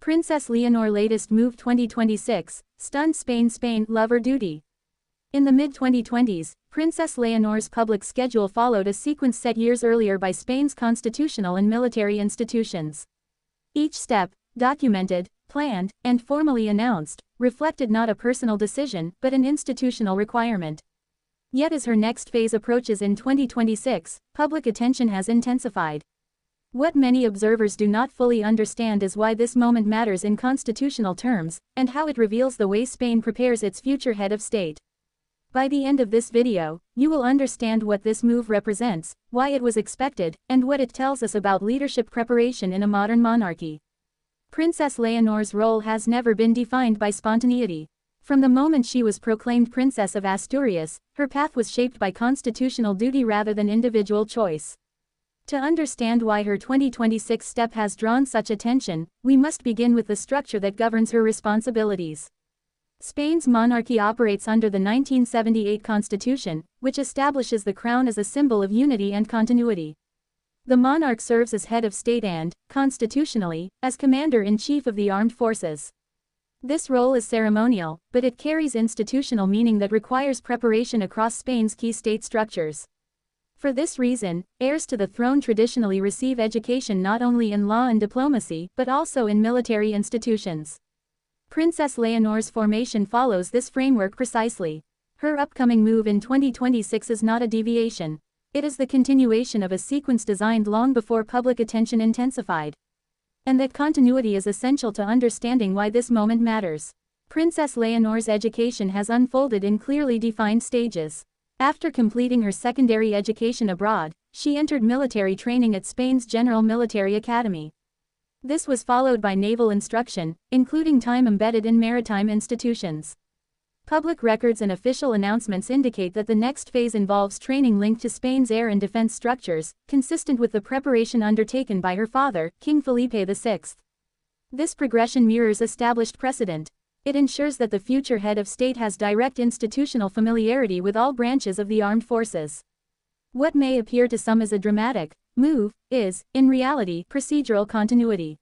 Princess Leonor latest move 2026, stunned Spain lover duty. In the mid-2020s, Princess Leonor's public schedule followed a sequence set years earlier by Spain's constitutional and military institutions. Each step, documented, planned, and formally announced, reflected not a personal decision but an institutional requirement. Yet as her next phase approaches in 2026, public attention has intensified. What many observers do not fully understand is why this moment matters in constitutional terms, and how it reveals the way Spain prepares its future head of state. By the end of this video, you will understand what this move represents, why it was expected, and what it tells us about leadership preparation in a modern monarchy. Princess Leonor's role has never been defined by spontaneity. From the moment she was proclaimed Princess of Asturias, her path was shaped by constitutional duty rather than individual choice. To understand why her 2026 step has drawn such attention, we must begin with the structure that governs her responsibilities. Spain's monarchy operates under the 1978 Constitution, which establishes the crown as a symbol of unity and continuity. The monarch serves as head of state and, constitutionally, as commander-in-chief of the armed forces. This role is ceremonial, but it carries institutional meaning that requires preparation across Spain's key state structures. For this reason, heirs to the throne traditionally receive education not only in law and diplomacy but also in military institutions. Princess Leonor's formation follows this framework precisely. Her upcoming move in 2026 is not a deviation. It is the continuation of a sequence designed long before public attention intensified. And that continuity is essential to understanding why this moment matters. Princess Leonor's education has unfolded in clearly defined stages. After completing her secondary education abroad, she entered military training at Spain's General Military Academy. This was followed by naval instruction, including time embedded in maritime institutions. Public records and official announcements indicate that the next phase involves training linked to Spain's air and defense structures, consistent with the preparation undertaken by her father, King Felipe VI. This progression mirrors established precedent. It ensures that the future head of state has direct institutional familiarity with all branches of the armed forces. What may appear to some as a dramatic move is, in reality, procedural continuity.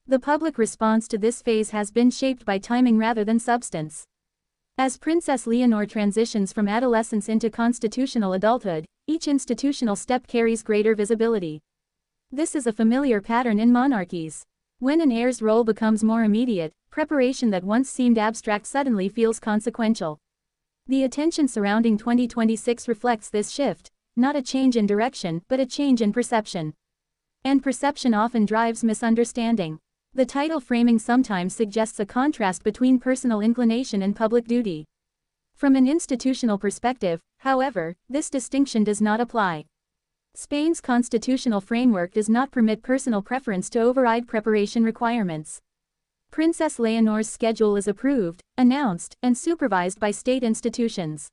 The public response to this phase has been shaped by timing rather than substance. As Princess Leonor transitions from adolescence into constitutional adulthood, each institutional step carries greater visibility. This is a familiar pattern in monarchies. When an heir's role becomes more immediate, preparation that once seemed abstract suddenly feels consequential. The attention surrounding 2026 reflects this shift, not a change in direction but a change in perception. And perception often drives misunderstanding. The title framing sometimes suggests a contrast between personal inclination and public duty. From an institutional perspective, however, this distinction does not apply. Spain's constitutional framework does not permit personal preference to override preparation requirements. Princess Leonor's schedule is approved, announced, and supervised by state institutions.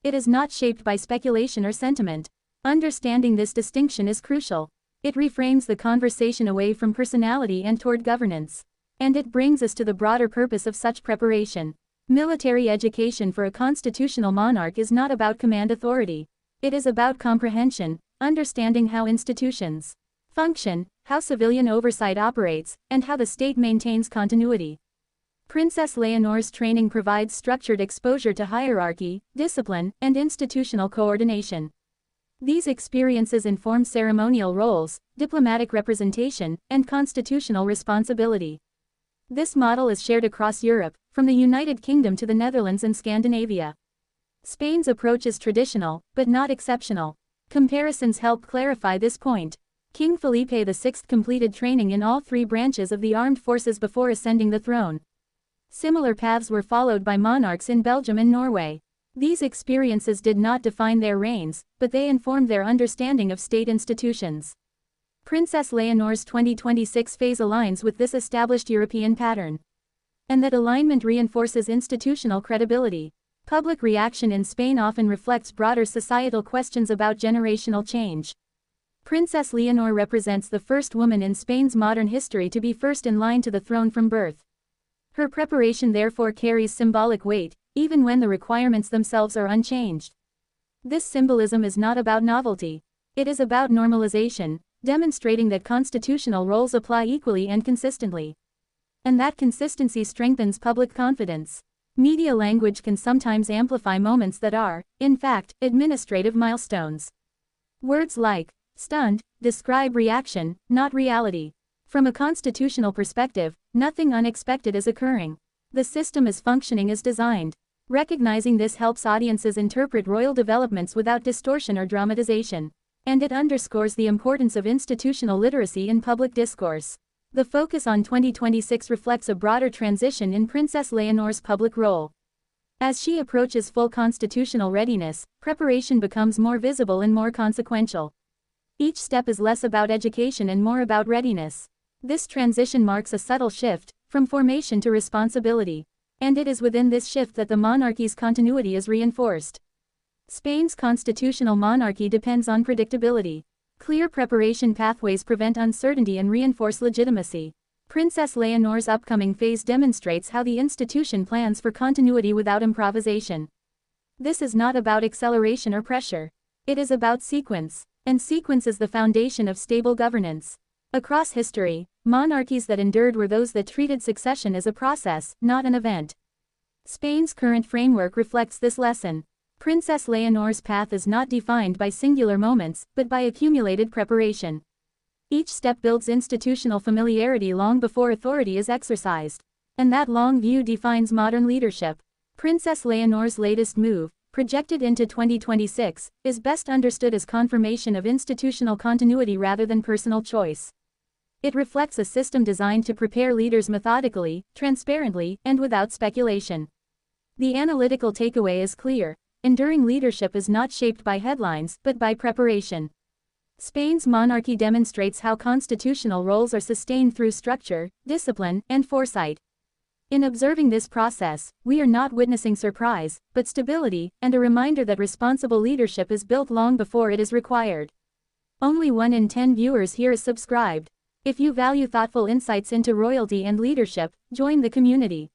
It is not shaped by speculation or sentiment. Understanding this distinction is crucial. It reframes the conversation away from personality and toward governance. And it brings us to the broader purpose of such preparation. Military education for a constitutional monarch is not about command authority. It is about comprehension, understanding how institutions function, how civilian oversight operates, and how the state maintains continuity. Princess Leonor's training provides structured exposure to hierarchy, discipline, and institutional coordination. These experiences inform ceremonial roles, diplomatic representation, and constitutional responsibility. This model is shared across Europe, from the United Kingdom to the Netherlands and Scandinavia. Spain's approach is traditional, but not exceptional. Comparisons help clarify this point. King Felipe VI completed training in all three branches of the armed forces before ascending the throne. Similar paths were followed by monarchs in Belgium and Norway. These experiences did not define their reigns, but they informed their understanding of state institutions. Princess Leonor's 2026 phase aligns with this established European pattern. And that alignment reinforces institutional credibility. Public reaction in Spain often reflects broader societal questions about generational change. Princess Leonor represents the first woman in Spain's modern history to be first in line to the throne from birth. Her preparation therefore carries symbolic weight, even when the requirements themselves are unchanged. This symbolism is not about novelty. It is about normalization, demonstrating that constitutional roles apply equally and consistently. And that consistency strengthens public confidence. Media language can sometimes amplify moments that are, in fact, administrative milestones. Words like stunned describe reaction, not reality. From a constitutional perspective, nothing unexpected is occurring. The system is functioning as designed. Recognizing this helps audiences interpret royal developments without distortion or dramatization. And it underscores the importance of institutional literacy in public discourse. The focus on 2026 reflects a broader transition in Princess Leonor's public role. As she approaches full constitutional readiness, preparation becomes more visible and more consequential. Each step is less about education and more about readiness. This transition marks a subtle shift, from formation to responsibility. And it is within this shift that the monarchy's continuity is reinforced. Spain's constitutional monarchy depends on predictability. Clear preparation pathways prevent uncertainty and reinforce legitimacy. Princess Leonor's upcoming phase demonstrates how the institution plans for continuity without improvisation. This is not about acceleration or pressure. It is about sequence, and sequence is the foundation of stable governance. Across history, monarchies that endured were those that treated succession as a process, not an event. Spain's current framework reflects this lesson. Princess Leonor's path is not defined by singular moments, but by accumulated preparation. Each step builds institutional familiarity long before authority is exercised. And that long view defines modern leadership. Princess Leonor's latest move, projected into 2026, is best understood as confirmation of institutional continuity rather than personal choice. It reflects a system designed to prepare leaders methodically, transparently, and without speculation. The analytical takeaway is clear. Enduring leadership is not shaped by headlines, but by preparation. Spain's monarchy demonstrates how constitutional roles are sustained through structure, discipline, and foresight. In observing this process, we are not witnessing surprise, but stability, and a reminder that responsible leadership is built long before it is required. Only 1 in 10 viewers here is subscribed. If you value thoughtful insights into royalty and leadership, join the community.